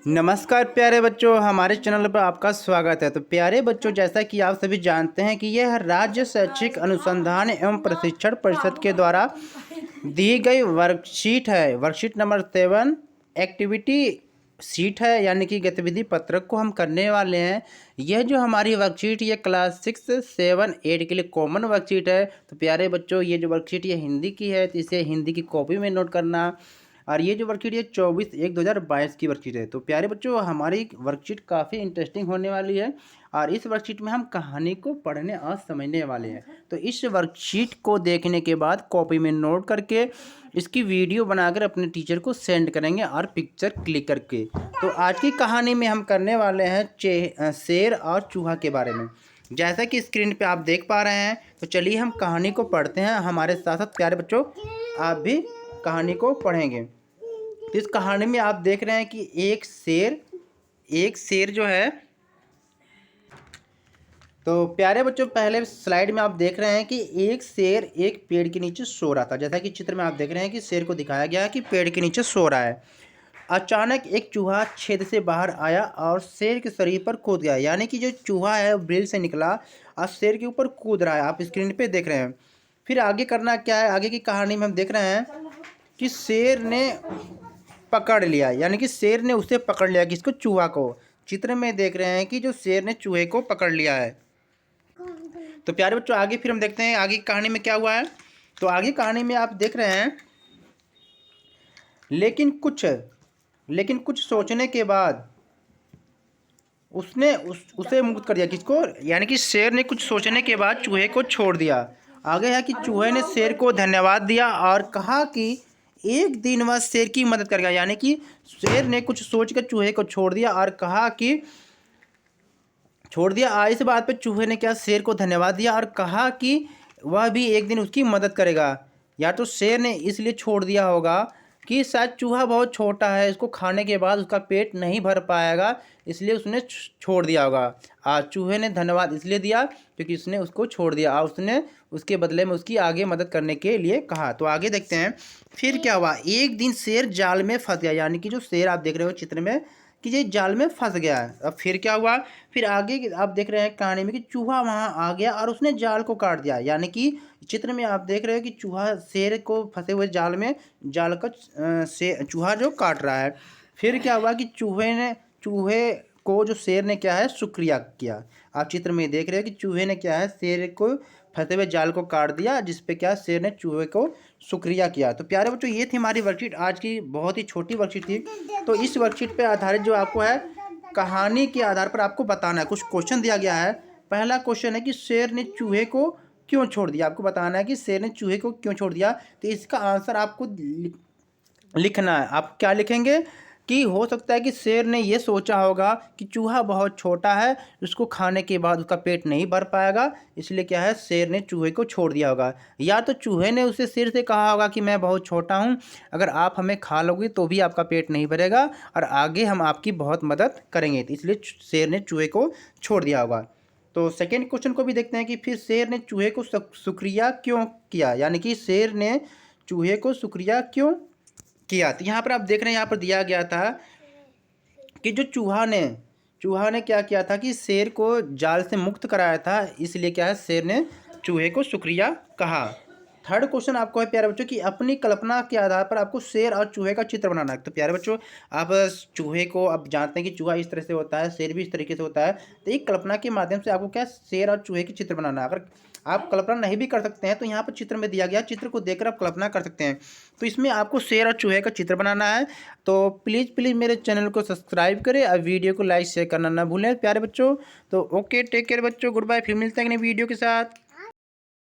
नमस्कार प्यारे बच्चों, हमारे चैनल पर आपका स्वागत है। तो प्यारे बच्चों, जैसा कि आप सभी जानते हैं कि यह राज्य शैक्षिक अनुसंधान एवं प्रशिक्षण परिषद के द्वारा दी गई वर्कशीट है। वर्कशीट नंबर 7 एक्टिविटी सीट है, यानी कि गतिविधि पत्रक को हम करने वाले हैं। यह जो हमारी वर्कशीट ये क्लास 6, 7, 8 के लिए कॉमन वर्कशीट है। तो प्यारे बच्चों, ये जो वर्कशीट ये हिंदी की है, तो इसे हिंदी की कॉपी में नोट करना। और ये जो वर्कशीट ये 24/1/2022 की वर्कशीट है। तो प्यारे बच्चों, हमारी वर्कशीट काफ़ी इंटरेस्टिंग होने वाली है और इस वर्कशीट में हम कहानी को पढ़ने और समझने वाले हैं। तो इस वर्कशीट को देखने के बाद कॉपी में नोट करके इसकी वीडियो बनाकर अपने टीचर को सेंड करेंगे और पिक्चर क्लिक करके। तो आज की कहानी में हम करने वाले हैं शेर और चूहा के बारे में। जैसा कि स्क्रीन पे आप देख पा रहे हैं, तो चलिए हम कहानी को पढ़ते हैं। हमारे साथ साथ प्यारे बच्चों आप भी कहानी को पढ़ेंगे। तो इस कहानी में आप देख रहे हैं कि एक शेर जो है, तो प्यारे बच्चों पहले स्लाइड में आप देख रहे हैं कि एक शेर एक पेड़ के नीचे सो रहा था। जैसा कि चित्र में आप देख रहे हैं कि शेर को दिखाया गया है कि पेड़ के नीचे सो रहा है। अचानक एक चूहा छेद से बाहर आया और शेर के शरीर पर कूद गया। यानी कि जो चूहा है बिल से निकला और शेर के ऊपर कूद रहा है। आप स्क्रीन पे देख रहे हैं। फिर आगे करना क्या है, आगे की कहानी में हम देख रहे हैं कि शेर ने पकड़ लिया, यानी कि शेर ने उसे पकड़ लिया, किसको, चूहा को। चित्र में देख रहे हैं कि जो शेर ने चूहे को पकड़ लिया है। तो प्यारे बच्चों आगे फिर हम देखते हैं आगे की कहानी में क्या हुआ है। तो आगे कहानी में आप देख रहे हैं, लेकिन कुछ सोचने के बाद उसने उसे मुक्त कर दिया, किसको, यानी कि शेर ने कुछ सोचने के बाद चूहे को छोड़ दिया। आगे है कि चूहे ने शेर को धन्यवाद दिया और कहा कि एक दिन वह शेर की मदद करेगा। यानी कि शेर ने कुछ सोचकर चूहे को छोड़ दिया और कहा कि इस बात पे चूहे ने क्या, शेर को धन्यवाद दिया और कहा कि वह भी एक दिन उसकी मदद करेगा। या तो शेर ने इसलिए छोड़ दिया होगा कि शायद चूहा बहुत छोटा है, इसको खाने के बाद उसका पेट नहीं भर पाएगा, इसलिए उसने छोड़ दिया होगा। आज चूहे ने धन्यवाद इसलिए दिया क्योंकि उसने उसको छोड़ दिया और उसने उसके बदले में उसकी आगे मदद करने के लिए कहा। तो आगे देखते हैं फिर क्या हुआ। एक दिन शेर जाल में फंस गया, यानी कि जो शेर आप देख रहे हो चित्र में कि ये जाल में फंस गया है। अब फिर क्या हुआ, फिर आगे आप देख रहे हैं कहानी में कि चूहा वहां आ गया और उसने जाल को काट दिया। यानी कि चित्र में आप देख रहे हो कि चूहा शेर को फंसे हुए जाल में चूहा जो काट रहा है। फिर क्या हुआ कि चूहे को जो शेर ने क्या है, शुक्रिया किया। आप चित्र में देख रहे हो कि चूहे ने क्या है, शेर को फंसे हुए जाल को काट दिया, जिसपे क्या, शेर ने चूहे को शुक्रिया किया। तो प्यारे बच्चों ये थी हमारी वर्कशीट, आज की बहुत ही छोटी वर्कशीट थी। तो इस वर्कशीट पे आधारित जो आपको है कहानी के आधार पर आपको बताना है। कुछ क्वेश्चन दिया गया है। पहला क्वेश्चन है कि शेर ने चूहे को क्यों छोड़ दिया। आपको बताना है कि शेर ने चूहे को क्यों छोड़ दिया। तो इसका आंसर आपको लिखना है। आप क्या लिखेंगे कि हो सकता है कि शेर ने ये सोचा होगा कि चूहा बहुत छोटा है, उसको खाने के बाद उसका पेट नहीं भर पाएगा, इसलिए क्या है, शेर ने चूहे को छोड़ दिया होगा। या तो चूहे ने उसे शेर से कहा होगा कि मैं बहुत छोटा हूँ, अगर आप हमें खा लोगे तो भी आपका पेट नहीं भरेगा और आगे हम आपकी बहुत मदद करेंगे, तो इसलिए शेर ने चूहे को छोड़ दिया होगा। तो सेकेंड क्वेश्चन को भी देखते हैं कि फिर शेर ने चूहे को शुक्रिया क्यों किया। यानी कि शेर ने चूहे को शुक्रिया क्यों किया। तो यहाँ पर आप देख रहे हैं, यहाँ पर दिया गया था कि जो चूहा ने क्या किया था कि शेर को जाल से मुक्त कराया था, इसलिए क्या है, शेर ने चूहे को शुक्रिया कहा। थर्ड क्वेश्चन आपको है प्यारे बच्चों कि अपनी कल्पना के आधार पर आपको शेर और चूहे का चित्र बनाना है। तो प्यारे बच्चों आप चूहे को अब जानते हैं कि चूहा इस तरह से होता है, शेर भी इस तरीके से होता है। तो एक कल्पना के माध्यम से आपको क्या, शेर और चूहे के चित्र बनाना है। अगर आप कल्पना नहीं भी कर सकते हैं तो यहाँ पर चित्र में दिया गया चित्र को देखकर आप कल्पना कर सकते हैं। तो इसमें आपको शेर और चूहे का चित्र बनाना है। तो प्लीज़ मेरे चैनल को सब्सक्राइब करें और वीडियो को लाइक शेयर करना ना भूलें प्यारे बच्चों। तो ओके, टेक केयर बच्चों, गुड बाय। फिर मिलते हैं नई वीडियो के साथ।